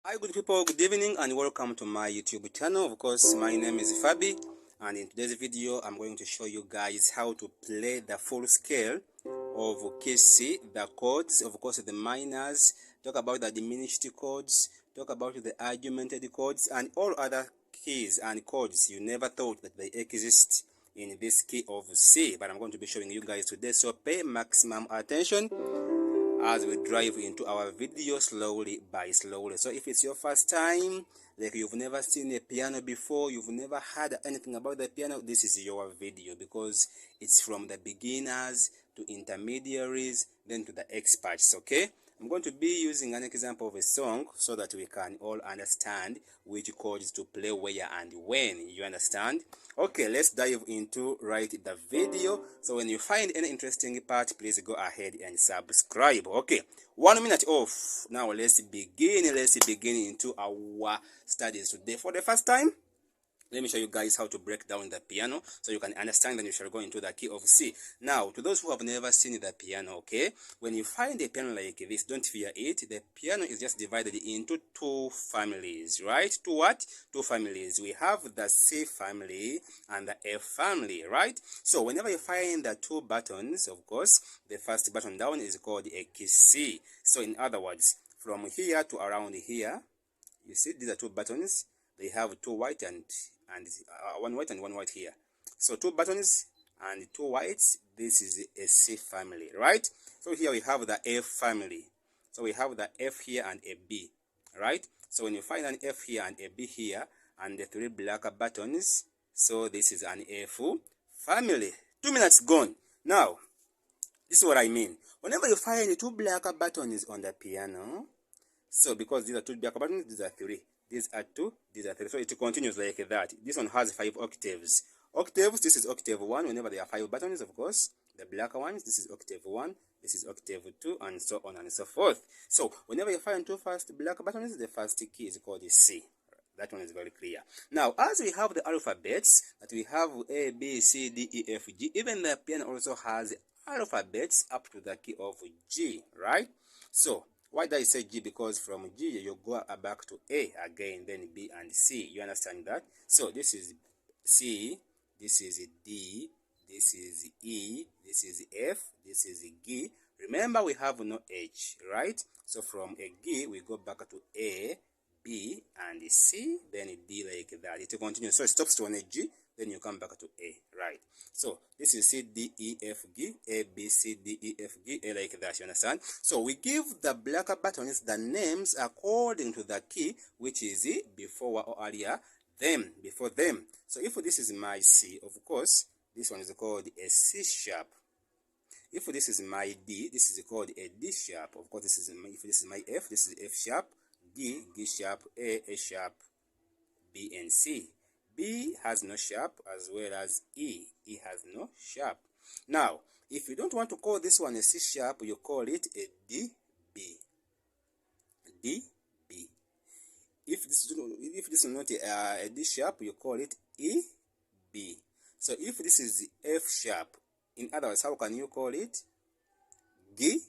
Hi good people, good evening and welcome to my YouTube channel. Of course, my name is Fabi, and in today's video I'm going to show you guys how to play the full scale of key C, the chords, of course the minors, talk about the diminished chords, talk about the augmented chords and all other keys and chords you never thought that they exist in this key of C, but I'm going to be showing you guys today, so pay maximum attention as we drive into our video slowly by slowly. So if it's your first time, like you've never seen a piano before, you've never heard anything about the piano, this is your video, because it's from the beginners to intermediaries then to the experts. Okay, I'm going to be using an example of a song so that we can all understand which chords to play where and when. You understand? Okay, let's dive into the video. So when you find any interesting part, please go ahead and subscribe. Okay, 1 minute off. Now let's begin into our studies today. For the first time, let me show you guys how to break down the piano so you can understand. Then you shall go into the key of C. Now, to those who have never seen the piano, okay, when you find a piano like this, don't fear it. The piano is just divided into two families, right? Two families. We have the C family and the F family, right? So whenever you find the two buttons, of course, the first button down is called a key C. So in other words, from here to around here, you see these are two buttons. They have two white and one white and one white here. So two buttons and two whites. This is a C family, right? So here we have the F family. So we have the F here and a B, right? So when you find an F here and a B here and the three black buttons, so this is an F family. 2 minutes gone. Now, this is what I mean. Whenever you find two black buttons on the piano, so because these are two black buttons, these are three. These are two, these are three. So it continues like that. This one has 5 octaves. Octaves, this is octave 1 whenever there are 5 buttons, of course. The black ones, this is octave 1, this is octave 2, and so on and so forth. So whenever you find two first black buttons, the first key is called C. That one is very clear. Now, as we have the alphabets, that we have A, B, C, D, E, F, G, even the piano also has alphabets up to the key of G, right? So, why do I say G? Because from G you go back to A again, then B and C. You understand that? So this is C, this is D, this is E, this is F, this is G. Remember we have no H, right? So from a G we go back to A, B and C, then D like that. It continues. So it stops on a G, then you come back to A, right? So this is C, D, E, F, G, A, B, C, D, E, F, G, A like that, you understand? So we give the black buttons the names according to the key, which is before or earlier, them, before them. So if this is my C, of course, this one is called a C sharp. If this is my D, this is called a D sharp. Of course, if this is my F, this is F sharp, G, G sharp, A sharp, B and C. B has no sharp as well as E. E has no sharp. Now, if you don't want to call this one a C sharp, you call it a D, B. D, B. If this is not a D sharp, you call it E, B. So if this is F sharp, in other words, how can you call it? G,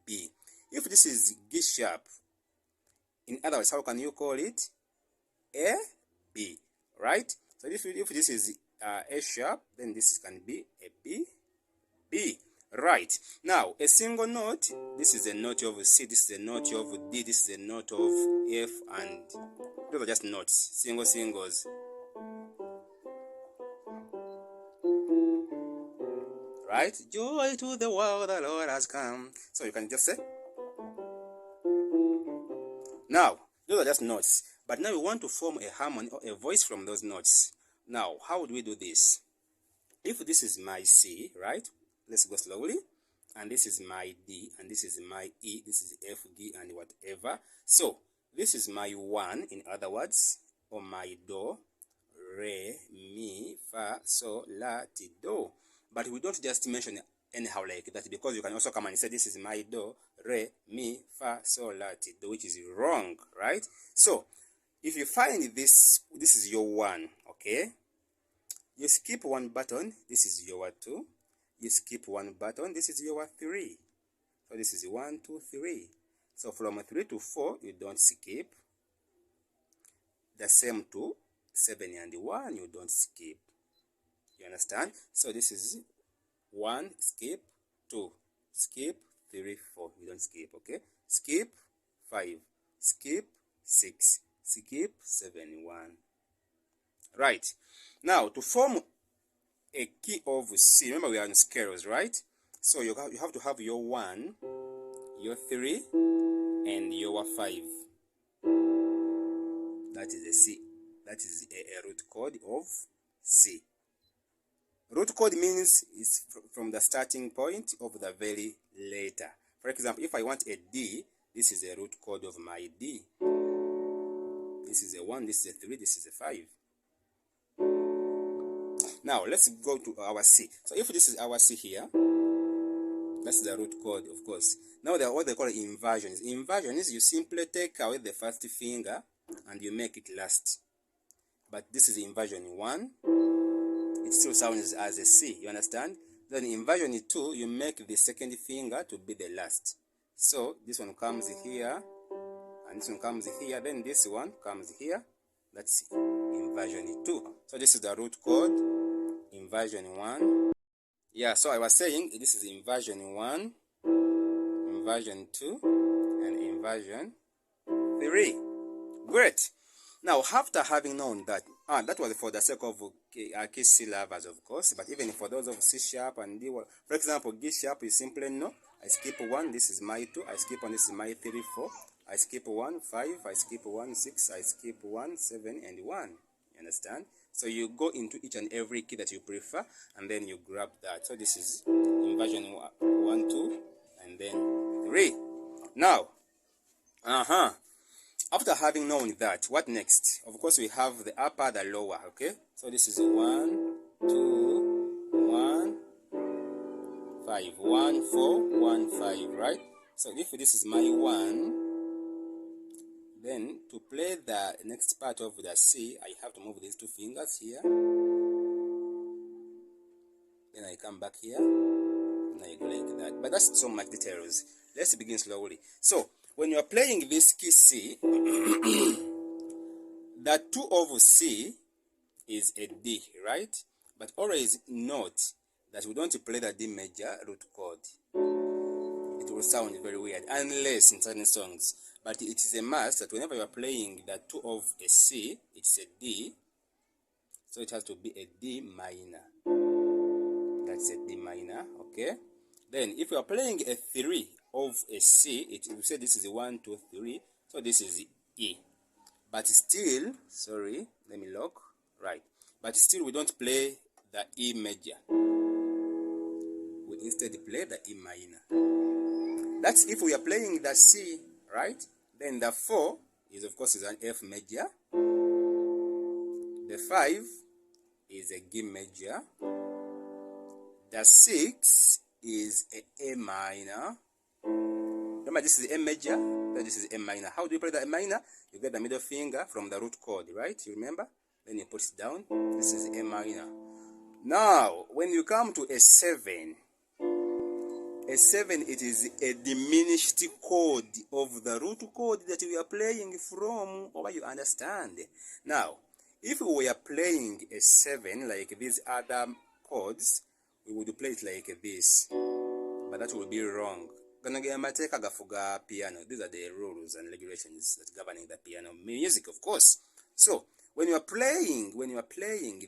B. If this is G sharp, in other words, how can you call it? A, B, right? So if this is A sharp, then this can be a B, B, right? Now, a single note, this is a note of C, this is a note of D, this is a note of F, and those are just notes, singles. Right? Joy to the world, the Lord has come. So you can just say. Now, those are just notes. But now we want to form a harmony or a voice from those notes. Now, how would we do this? If this is my C, right? Let's go slowly. And this is my D, and this is my E, this is F, G, and whatever. So, this is my 1, in other words, or my Do, Re, Mi, Fa, So, La, Ti, Do. But we don't just mention anyhow like that, because you can also come and say this is my Do, Re, Mi, Fa, So, La, Ti, Do, which is wrong, right? So, if you find this is your 1, okay? You skip one button, this is your 2. You skip one button, this is your 3. So this is 1, 2, 3. So from 3 to 4, you don't skip. the same to 7 and 1, you don't skip. You understand? So this is 1, skip, 2, skip, 3, 4, you don't skip, okay? Skip, 5, skip, 6, skip, 7, 1. Right. Now, to form a key of C, remember we are in scales, right? So you have to have your 1, your 3, and your 5. That is a C. That is a root chord of C. Root chord means it's from the starting point of the very letter. For example, if I want a D, this is a root chord of my D. This is a 1, this is a 3, this is a 5. Now, let's go to our C. So if this is our C here, that's the root chord, of course. Now, what they call inversions. Inversions, you simply take away the first finger and you make it last. But this is inversion 1. It still sounds as a C, you understand? Then inversion 2, you make the second finger to be the last. So this one comes here, and this one comes here, then this one comes here. That's inversion 2. So this is the root chord, inversion 1. Yeah, so I was saying this is inversion 1, inversion 2, and inversion 3. Great. Now, after having known that, that was for the sake of key C lovers, of course, but even for those of C sharp and D, for example, G sharp, you simply know, I skip 1, this is my 2, I skip 1, this is my 3, 4, I skip 1, 5, I skip 1, 6, I skip 1, 7, and 1. You understand? So you go into each and every key that you prefer, and then you grab that. So this is inversion 1, 2, and then 3. Now, after having known that, what next? Of course, we have the upper, the lower, okay? So this is 1, 2, 1, 5. 1, 4, 1, 5, right? So if this is my 1, then to play the next part of the C, I have to move these 2 fingers here. Then I come back here, and I go like that. But that's so much details. Let's begin slowly. So, when you are playing this key C, the 2 of C is a D, right? But always note that we don't play the D major root chord. It will sound very weird, unless in certain songs. But it is a must that whenever you are playing the 2 of a C, it's a D. So it has to be a D minor. That's a D minor, okay? Then if you are playing a 3 of a C, we say this is a 1, 2, 3. So this is E. But still, sorry, let me look. Right. But still we don't play the E major. We instead play the E minor. That's if we are playing the C, right? Then the 4 is, of course, is an F major. The 5 is a G major. The 6 is a A minor. Remember, this is A major, then this is A minor. How do you play the A minor? You get the middle finger from the root chord, right? You remember? Then you put it down. This is A minor. Now, when you come to a 7, it is a diminished chord of the root chord that we are playing from. Or you understand? Now, if we are playing a 7 like these other chords, we would play it like this. But that will be wrong. These are the rules and regulations that governing the piano music, of course. So, when you are playing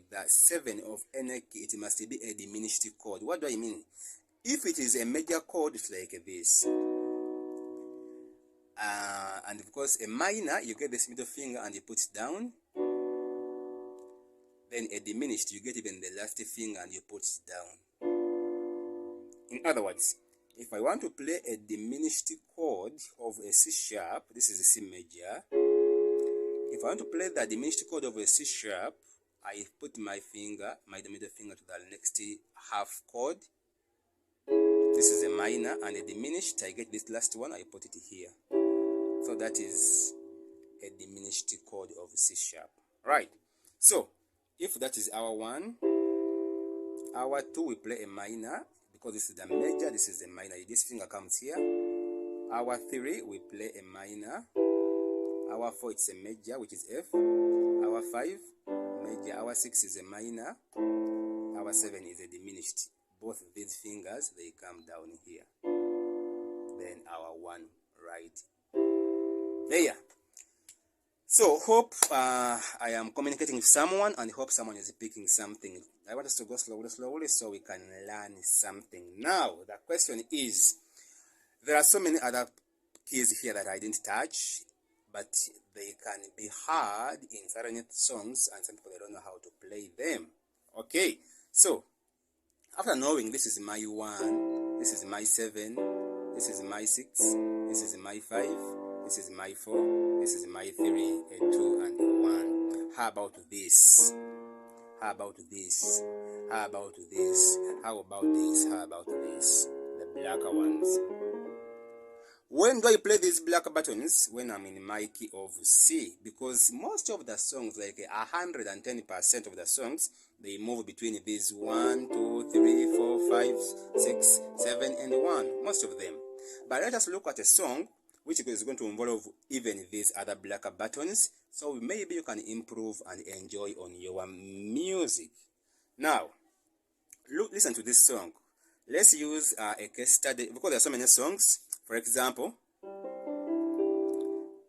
the 7 of any key, it must be a diminished chord. What do I mean? If it is a major chord, it's like this. And of course, a minor, you get this middle finger and you put it down. Then a diminished, you get even the last finger and you put it down. In other words, if I want to play a diminished chord of a C sharp, this is a C major. If I want to play the diminished chord of a C sharp, I put my middle finger to the next half chord. This is a minor, and a diminished, I get this last one, I put it here. So that is a diminished chord of C sharp. Right. So, if that is our 1, our 2, we play a minor. Because this is the major, this is the minor. This finger comes here. Our 3, we play a minor. Our 4 it's a major, which is F. Our 5 major. Our 6 is a minor. Our 7 is a diminished. Both these fingers, they come down here. Then our 1 right there. So hope I am communicating with someone, and hope someone is picking something. I want us to go slowly so we can learn something. Now the question is, there are so many other keys here that I didn't touch, but they can be heard in certain songs, and some people they don't know how to play them. Okay, so after knowing this is my 1, this is my 7, this is my 6, this is my 5, this is my 4, this is my 3, a 2, and a 1. How about this? How about this? How about this? How about this? How about this? The blacker ones. When do I play these black buttons? When I'm in my key of C, because most of the songs, like 110% of the songs, they move between these 1, 2, 3, 4, 5, 6, 7, and 1. Most of them. But let us look at a song which is going to involve even these other black buttons, so maybe you can improve and enjoy on your music. Now, listen to this song. Let's use a case study, because there are so many songs. For example,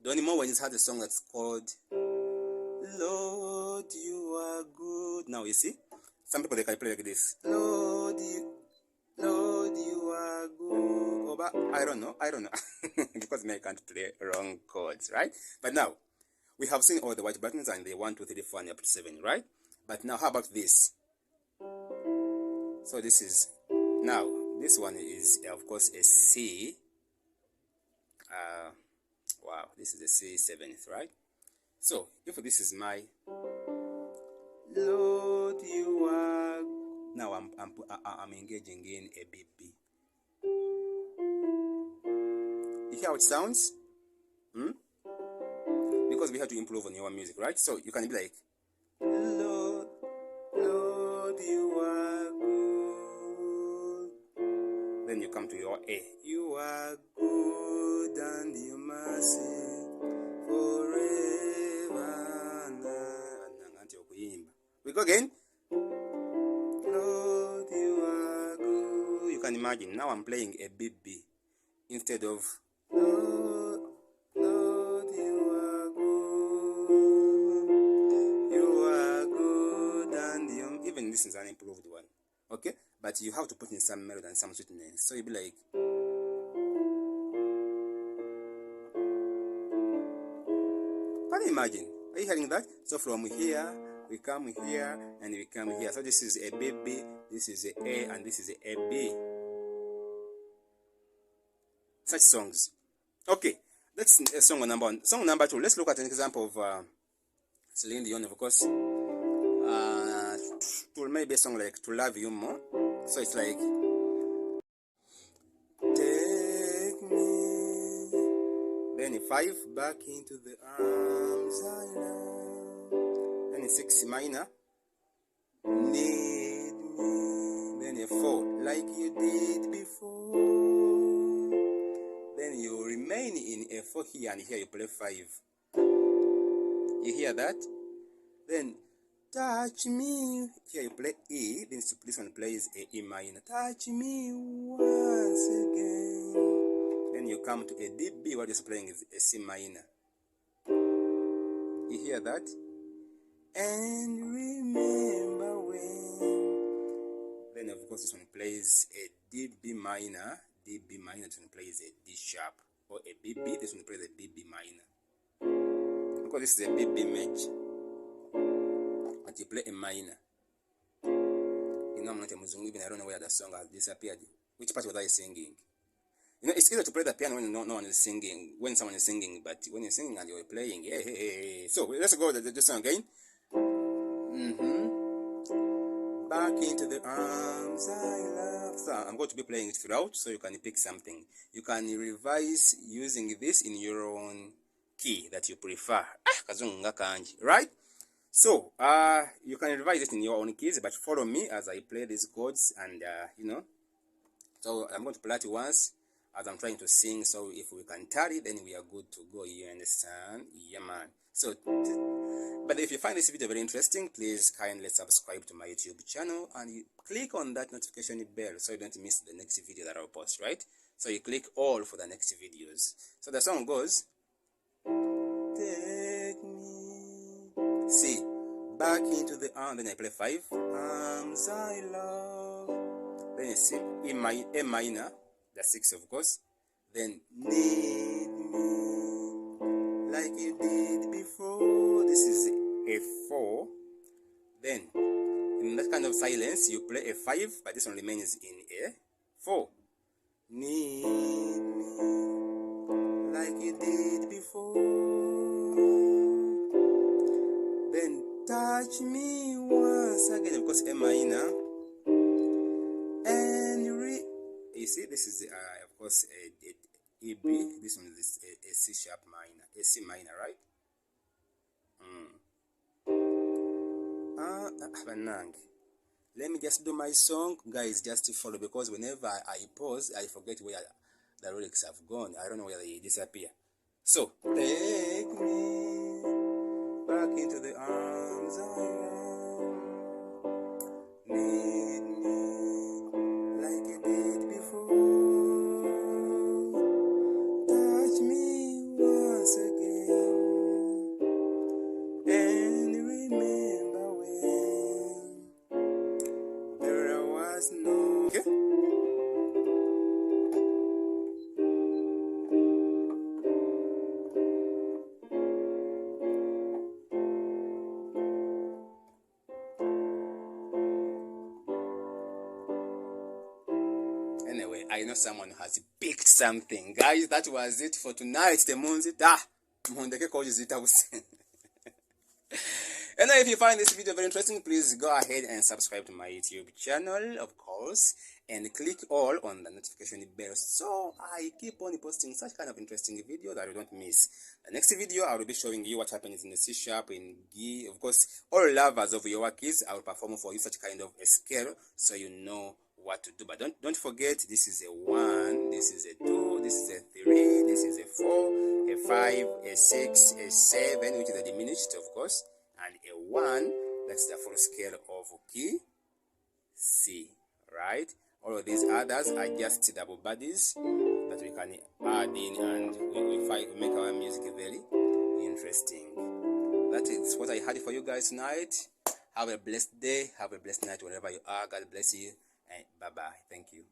Donny Moore has a song that's called Lord, You Are Good. Now you see, some people they can play like this. Lord, you are good. Oh, but I don't know. Because I can't play wrong chords, right? But now, we have seen all the white buttons and the 1, 2, 3, 4, and up to 7, right? But now, how about this? So this is, now, this one is, of course, a C. Wow, this is a C 7th, right? So, if this is my Lord, you are, now I'm engaging in a BB. You hear how it sounds? Because we have to improve on your music, right? So you can be like, Lord, you are good. Then you come to your A. You are good and your mercy forever. We go again. Lord, you are good. You can imagine, now I'm playing a BB instead of Lord, you are good. You are good, and even this is an improved one. Okay? But you have to put in some melody and some sweetness. So you'll be like, can you imagine? Are you hearing that? So from here, we come here, and we come here. So this is a B, this is a, and this is a B. Such songs. Okay, that's song number 1. Song number 2, let's look at an example of Celine Dion, of course. To maybe a song like To Love You More. So it's like, take me, then 5 back into the arms I love, then 6 minor, need me, then a 4 like you did before, then you remain in a 4 here, and here you play 5. You hear that? Then touch me, here you play E, then this one plays a E minor. Touch me once again. Then you come to a D, B, what is playing is a C minor. You hear that? And remember when. Then of course this one plays a D, B minor. D, B minor, this one plays a D sharp. Or a B, B, this one plays a B, B minor. Because this is a B, B match. But you play a minor. You know, I'm not a Muslim, even I don't know where the song has disappeared. Which part was I singing? You know, it's easier to play the piano when no one is singing, when someone is singing, but when you're singing and you're playing, hey. So let's go to the song again. Back into the arms I love. So I'm going to be playing it throughout, so you can pick something. You can revise using this in your own key that you prefer. Right? So, you can revise it in your own keys, but follow me as I play these chords, and, you know. So, I'm going to play it once, as I'm trying to sing. So if we can tally, then we are good to go. You understand? Yeah, man. So, but if you find this video very interesting, please kindly subscribe to my YouTube channel and you click on that notification bell so you don't miss the next video that I'll post, right? So you click all for the next videos. So the song goes, take me, C, back into the arm, then I play 5, arms I love, then you see A minor, the 6 of course, then need me like you did before, this is a 4, then in that kind of silence you play a 5, but this one remains in a 4, need me like you did before, then touch me once again, of course A minor, and you see this is of course a E B, this one is a C sharp minor, a C minor, right? Let me just do my song, guys, just to follow, because whenever I pause I forget where the lyrics have gone. I don't know where they disappear. So take me back into the arms I love, need me like you did before, touch me once again, and remember when there was no... Okay. Anyway, I know someone has picked something. Guys, that was it for tonight. The Munzita. And if you find this video very interesting, please go ahead and subscribe to my YouTube channel, of course, and click all on the notification bell so I keep on posting such kind of interesting video that you don't miss. The next video I will be showing you what happens in the C sharp, in G. Of course, all lovers of your keys, I will perform for you such kind of a scale so you know what to do. But don't forget, this is a 1, this is a 2, this is a 3, this is a 4, a 5, a 6, a 7, which is a diminished, of course, and a 1, that's the full scale of key C, right? All of these others are just double bodies that we can add in, and we make our music very interesting. That is what I had for you guys tonight. Have a blessed day, have a blessed night wherever you are. God bless you, and bye-bye. Thank you.